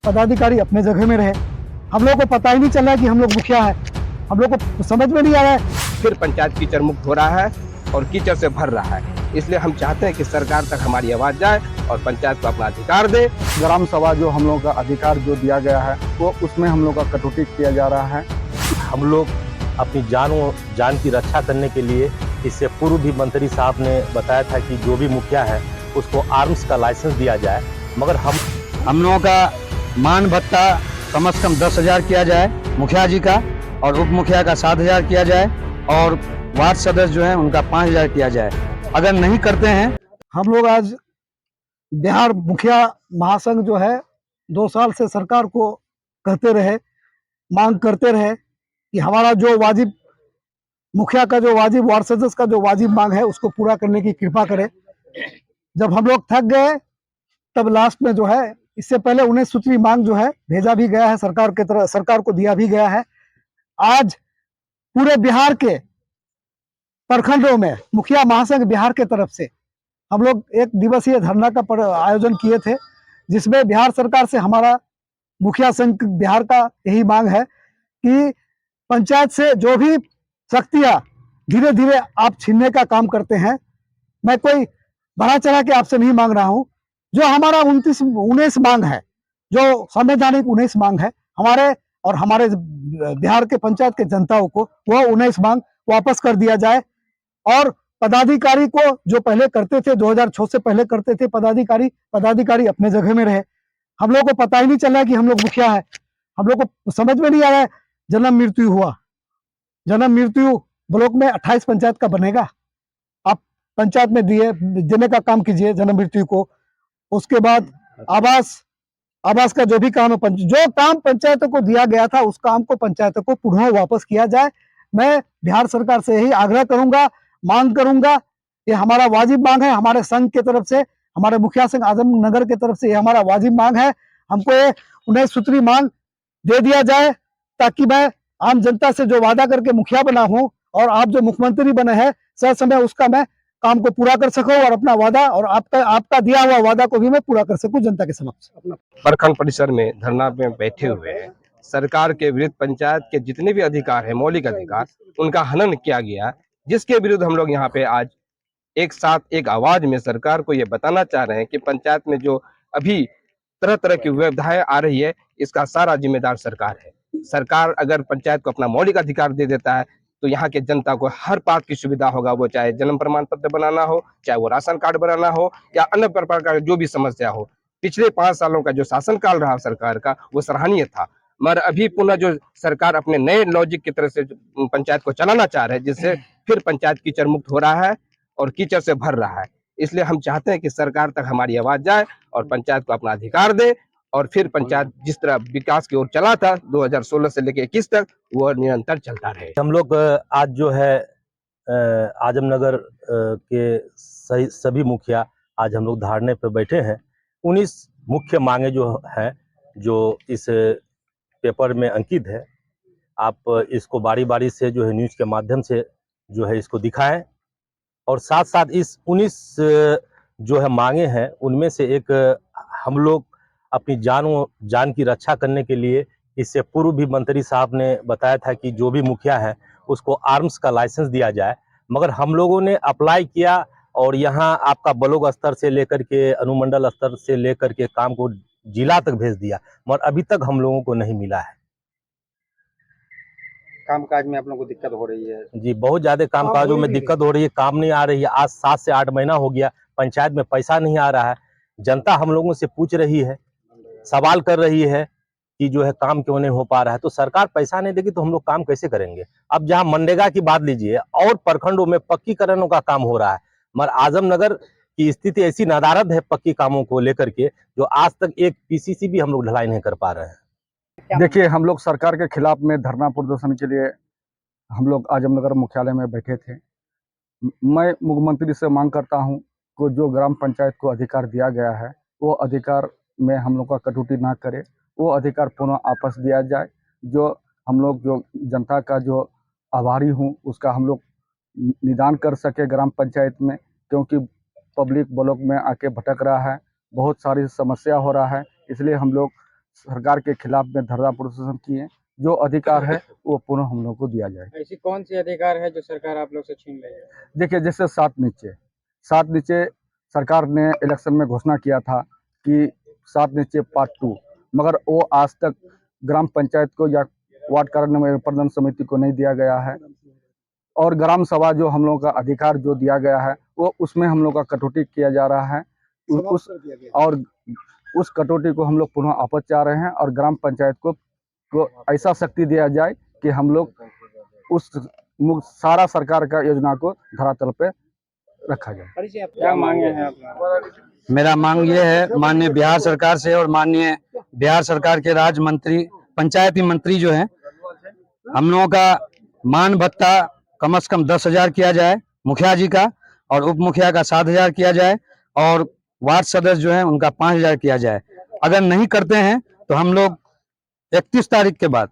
पदाधिकारी अपने जगह में रहे। हम लोग को पता ही नहीं चल रहा है कि हम लोग मुखिया है, हम लोग को समझ में नहीं आ रहा है। फिर पंचायत कीचड़ मुक्त हो रहा है और कीचड़ से भर रहा है। इसलिए हम चाहते हैं कि सरकार तक हमारी आवाज जाए और पंचायत को अपना अधिकार दे। ग्राम सभा जो हम लोगों का अधिकार जो दिया गया है वो उसमें हम लोग का कटौती किया जा रहा है। हम लोग अपनी जान की रक्षा करने के लिए, इससे पूर्व भी मंत्री साहब ने बताया था कि जो भी मुखिया है उसको आर्म्स का लाइसेंस दिया जाए, मगर हम लोगों का मान भत्ता कम से कम 10,000 किया जाए मुखिया जी का, और उप मुखिया का 7,000 किया जाए, और वार्ड सदस्य जो है उनका 5,000 किया जाए। अगर नहीं करते हैं, हम लोग आज बिहार मुखिया महासंघ जो है 2 साल से सरकार को कहते रहे, मांग करते रहे कि हमारा जो वाजिब मुखिया का जो वाजिब, वार्ड सदस्य का जो वाजिब मांग है उसको पूरा करने की कृपा करे। जब हम लोग थक गए तब लास्ट में जो है, इससे पहले 19 सूत्री मांग जो है भेजा भी गया है सरकार के तरफ, सरकार को दिया भी गया है। आज पूरे बिहार के प्रखंडों में मुखिया महासंघ बिहार के तरफ से हम लोग 1 दिवसीय धरना का आयोजन किए थे, जिसमें बिहार सरकार से हमारा मुखिया संघ बिहार का यही मांग है कि पंचायत से जो भी शक्तियां धीरे धीरे आप छीनने का काम करते हैं, मैं कोई बढ़ा चढ़ा के आपसे नहीं मांग रहा हूं। जो हमारा 19 मांग है, जो संवैधानिक 19 मांग है हमारे और हमारे बिहार के पंचायत के जनताओं को, वो 19 मांग वापस कर दिया जाए। और पदाधिकारी को जो पहले करते थे, 2006 से पहले करते थे पदाधिकारी अपने जगह में रहे। हम लोग को पता ही नहीं चल रहा है कि हम लोग मुखिया है, हम लोग को समझ में नहीं आ रहा है। जन्म मृत्यु हुआ, जन्म मृत्यु ब्लॉक में 28 पंचायत का बनेगा, आप पंचायत में देने का काम कीजिए जन्म मृत्यु को। उसके बाद आवास का जो भी काम है, जो काम पंचायतों को दिया गया था उस काम को पंचायतों को पुनः वापस किया जाए। मैं बिहार सरकार से यही आग्रह करूंगा, मांग करूंगा। ये हमारा वाजिब मांग है, हमारे संघ के तरफ से, हमारे मुखिया संघ आजमनगर के तरफ से ये हमारा वाजिब मांग है। हमको ये 19 सूत्री मांग दे दिया जाए, ताकि मैं आम जनता से जो वादा करके मुखिया बना हूं और आप जो मुख्यमंत्री बने हैं, सर समय उसका मैं काम को पूरा कर सकूं और अपना वादा और आपका दिया हुआ वादा को भी मैं पूरा कर सकूं जनता के समक्ष। प्रखंड परिसर में धरना में बैठे हुए हैं। सरकार के विरुद्ध पंचायत के जितने भी अधिकार है, मौलिक अधिकार, उनका हनन किया गया, जिसके विरुद्ध हम लोग यहाँ पे आज एक साथ एक आवाज में सरकार को ये बताना चाह रहे हैं कि पंचायत में जो अभी तरह तरह की व्यवधाएं आ रही है, इसका सारा जिम्मेदार सरकार है। सरकार अगर पंचायत को अपना मौलिक अधिकार दे देता है तो यहाँ के जनता को हर बात की सुविधा होगा, वो चाहे जन्म प्रमाण पत्र बनाना हो, चाहे वो राशन कार्ड बनाना हो, या अन्य प्रकार का जो भी समस्या हो। पिछले 5 सालों का जो शासनकाल रहा सरकार का, वो सराहनीय था। मगर अभी पुनः जो सरकार अपने नए लॉजिक की तरह से पंचायत को चलाना चाह रहे हैं, जिससे फिर पंचायत कीचड़ मुक्त हो रहा है और कीचड़ से भर रहा है। इसलिए हम चाहते हैं कि सरकार तक हमारी आवाज जाए और पंचायत को अपना अधिकार दे, और फिर पंचायत जिस तरह विकास की ओर चला था 2016 से लेकर 21 तक, वो निरंतर चलता रहे। हम लोग आज जो है आजमनगर के सभी मुखिया आज हम लोग धरने पर बैठे हैं। 19 मुख्य मांगे जो है, जो इस पेपर में अंकित है, आप इसको बारी बारी से जो है न्यूज़ के माध्यम से जो है इसको दिखाएं, और साथ साथ इस 19 जो है मांगे हैं उनमें से एक हम लोग अपनी जान की रक्षा करने के लिए, इससे पूर्व भी मंत्री साहब ने बताया था कि जो भी मुखिया है उसको आर्म्स का लाइसेंस दिया जाए, मगर हम लोगों ने अप्लाई किया और यहाँ आपका ब्लॉक स्तर से लेकर के अनुमंडल स्तर से लेकर के काम को जिला तक भेज दिया, मगर अभी तक हम लोगों को नहीं मिला है। कामकाज में आप लोगों को दिक्कत हो रही है? जी, बहुत ज्यादा कामकाजों में दिक्कत हो रही है, काम नहीं आ रही है। आज 7 से 8 महीना हो गया, पंचायत में पैसा नहीं आ रहा है। जनता हम लोगों से पूछ रही है, सवाल कर रही है कि जो है काम क्यों नहीं हो पा रहा है। तो सरकार पैसा नहीं देगी तो हम लोग काम कैसे करेंगे? अब जहां मनरेगा की बात लीजिए, और प्रखंडों में पक्कीकरणों का काम हो रहा है, मगर आजमनगर की स्थिति ऐसी नदारद है पक्की कामों को लेकर के, जो आज तक एक पीसीसी भी हम लोग ढलाई नहीं कर पा रहे हैं। देखिए, हम लोग सरकार के खिलाफ में धरना प्रदर्शन के लिए हम लोग आजमनगर मुख्यालय में बैठे थे। मैं मुख्यमंत्री से मांग करता हूं कि जो ग्राम पंचायत को अधिकार दिया गया है वो अधिकार में हम लोग का कटौती ना करे, वो अधिकार पुनः वापस दिया जाए। जो हम लोग जो जनता का जो आभारी हूँ उसका हम लोग निदान कर सके ग्राम पंचायत में, क्योंकि पब्लिक ब्लॉक में आके भटक रहा है, बहुत सारी समस्या हो रहा है। इसलिए हम लोग सरकार के खिलाफ में धरना प्रदर्शन किए। जो अधिकार है वो पुनः हम लोग को दिया जाए। ऐसी कौन सी अधिकार है जो सरकार आप लोग से छीन रही है? देखिए, जैसे सात नीचे सरकार ने इलेक्शन में घोषणा किया था कि सात नीचे पार्ट 2, मगर वो आज तक ग्राम पंचायत को या वार्ड कार्यान्वयन प्रबंधन समिति को नहीं दिया गया है। और ग्राम सभा जो हम लोगों का अधिकार जो दिया गया है वो उसमें हम लोग का कटौती किया जा रहा है। उस कटौती को हम लोग पुनः वापस चाह रहे हैं और ग्राम पंचायत को ऐसा शक्ति दिया जाए कि हम लोग उस सारा सरकार का योजना को धरातल पे रखा जाए। क्या मांगे हैं आप? मेरा मांग ये है माननीय बिहार सरकार से और माननीय बिहार सरकार के राज्य मंत्री पंचायती मंत्री जो हैं, हम लोगों का मान भत्ता कम से कम 10,000 किया जाए मुखिया जी का, और उप मुखिया का 7,000 किया जाए, और वार्ड सदस्य जो है उनका 5,000 किया जाए। अगर नहीं करते हैं तो हम लोग 31 तारीख के बाद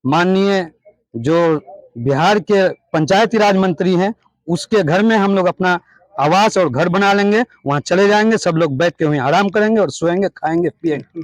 माननीय जो बिहार के पंचायती राज मंत्री हैं उसके घर में हम लोग अपना आवास और घर बना लेंगे, वहां चले जाएंगे, सब लोग बैठ के वहीं आराम करेंगे और सोएंगे, खाएंगे, पिएंगे।